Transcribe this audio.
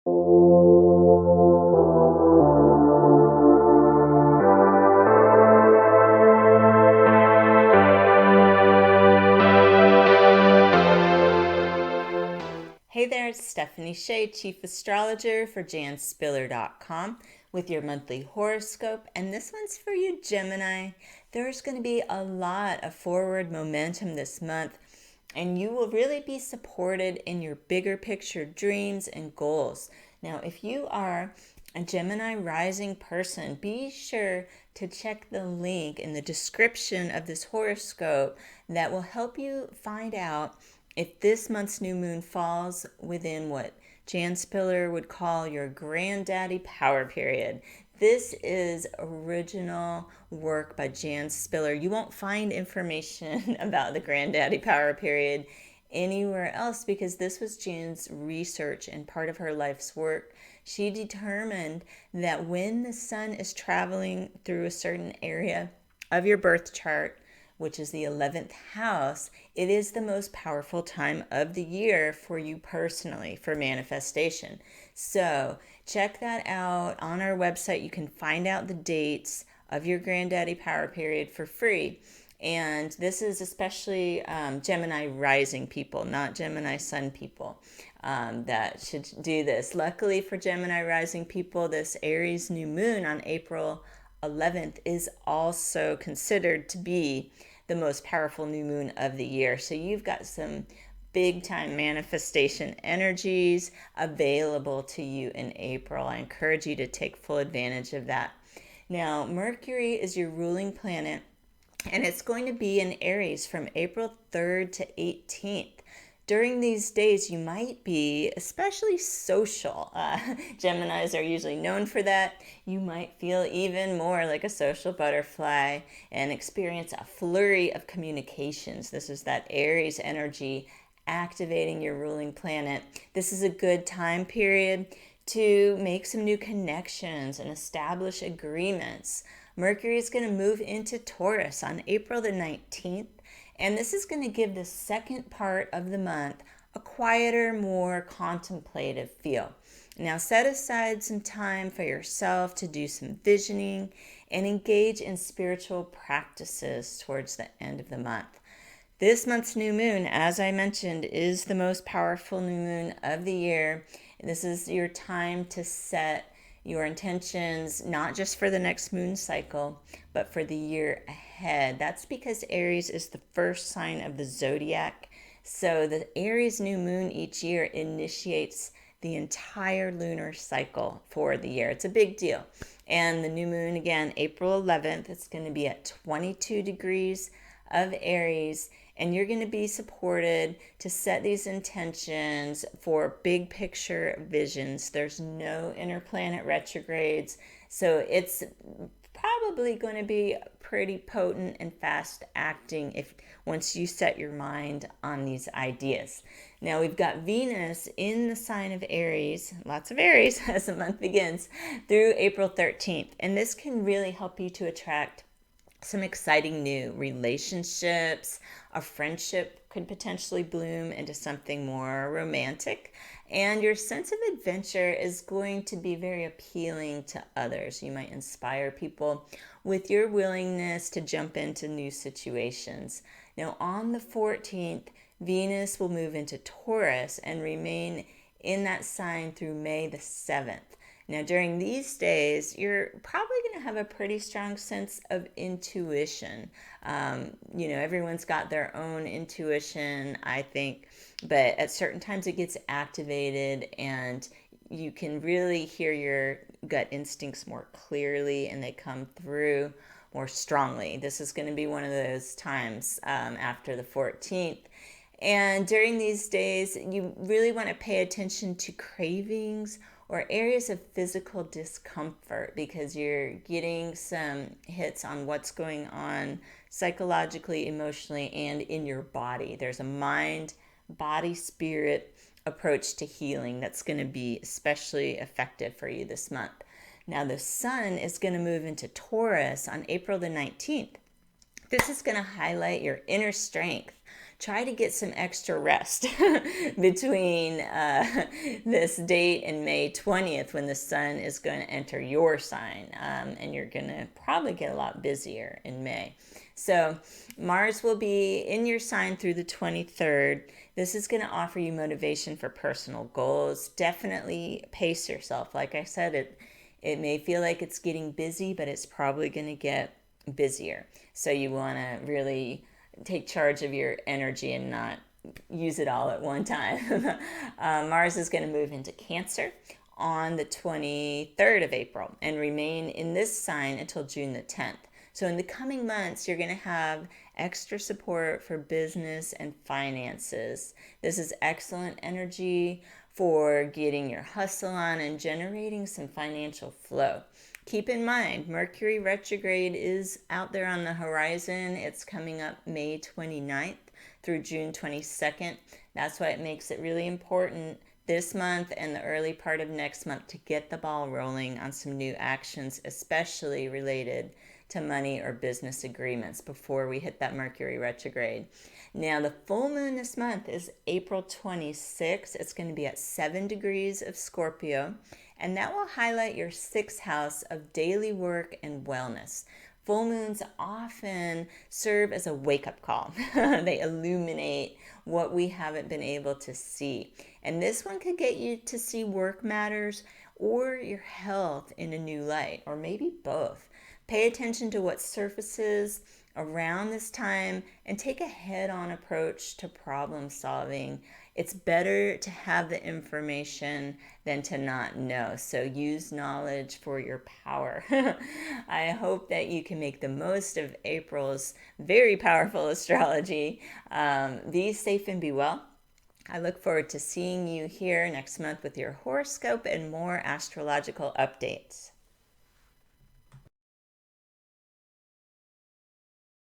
Hey there, it's Stephanie Shea, Chief Astrologer for janspiller.com with your monthly horoscope. And this one's for you, Gemini. There's going to be a lot of forward momentum this month, and you will really be supported in your bigger picture dreams and goals. Now, if you are a Gemini rising person, be sure to check the link in the description of this horoscope that will help you find out if this month's new moon falls within what Jan Spiller would call your granddaddy power period. This is original work by Jan Spiller. You won't find information about the granddaddy power period anywhere else because this was Jan's research and part of her life's work. She determined that when the sun is traveling through a certain area of your birth chart, which is the 11th house, it is the most powerful time of the year for you personally for manifestation. So check that out on our website. You can find out the dates of your granddaddy power period for free. And this is especially Gemini rising people, not Gemini sun people, that should do this. Luckily for Gemini rising people, this Aries new moon on April 11th is also considered to be the most powerful new moon of the year. So you've got some big time manifestation energies available to you in April. I encourage you to take full advantage of that. Now, Mercury is your ruling planet, and it's going to be in Aries from April 3rd to 18th. During these days, you might be especially social. Geminis are usually known for that. You might feel even more like a social butterfly and experience a flurry of communications. This is that Aries energy activating your ruling planet. This is a good time period to make some new connections and establish agreements. Mercury is going to move into Taurus on April the 19th. And this is going to give the second part of the month a quieter, more contemplative feel. Now, set aside some time for yourself to do some visioning and engage in spiritual practices towards the end of the month. This month's new moon, as I mentioned, is the most powerful new moon of the year. This is your time to set your intentions, not just for the next moon cycle, but for the year ahead. That's because Aries is the first sign of the zodiac. So the Aries new moon each year initiates the entire lunar cycle for the year. It's a big deal. And the new moon, again, April 11th, it's going to be at 22 degrees of Aries, and you're going to be supported to set these intentions for big picture visions. There's no inner planet retrogrades, so it's probably going to be pretty potent and fast acting if once you set your mind on these ideas. Now we've got Venus in the sign of Aries, lots of Aries as the month begins, through April 13th, and this can really help you to attract some exciting new relationships. A friendship could potentially bloom into something more romantic, and your sense of adventure is going to be very appealing to others. You might inspire people with your willingness to jump into new situations. Now, on the 14th, Venus will move into Taurus and remain in that sign through May the 7th. Now, during these days, you're probably going to have a pretty strong sense of intuition. Everyone's got their own intuition, I think, but at certain times it gets activated and you can really hear your gut instincts more clearly and they come through more strongly. This is going to be one of those times after the 14th. And during these days, you really want to pay attention to cravings or areas of physical discomfort because you're getting some hits on what's going on psychologically, emotionally, and in your body. There's a mind, body, spirit approach to healing that's going to be especially effective for you this month. Now, the sun is going to move into Taurus on April the 19th. This is going to highlight your inner strength, try to get some extra rest between this date and May 20th when the sun is going to enter your sign. And you're going to probably get a lot busier in May. So Mars will be in your sign through the 23rd. This is going to offer you motivation for personal goals. Definitely pace yourself. Like I said, it may feel like it's getting busy, but it's probably going to get busier. So you want to really take charge of your energy and not use it all at one time. Mars is going to move into Cancer on the 23rd of April and remain in this sign until June the 10th. So in the coming months, you're going to have extra support for business and finances. This is excellent energy for getting your hustle on and generating some financial flow. Keep in mind, Mercury retrograde is out there on the horizon. It's coming up May 29th through June 22nd. That's why it makes it really important this month and the early part of next month to get the ball rolling on some new actions, especially related to money or business agreements before we hit that Mercury retrograde. Now, the full moon this month is April 26th. It's going to be at 7 degrees of Scorpio, and that will highlight your 6th house of daily work and wellness. Full moons often serve as a wake-up call. They illuminate what we haven't been able to see. And this one could get you to see work matters or your health in a new light, or maybe both. Pay attention to what surfaces around this time and take a head-on approach to problem solving. It's better to have the information than to not know. So use knowledge for your power. I hope that you can make the most of April's very powerful astrology. Be safe and be well. I look forward to seeing you here next month with your horoscope and more astrological updates.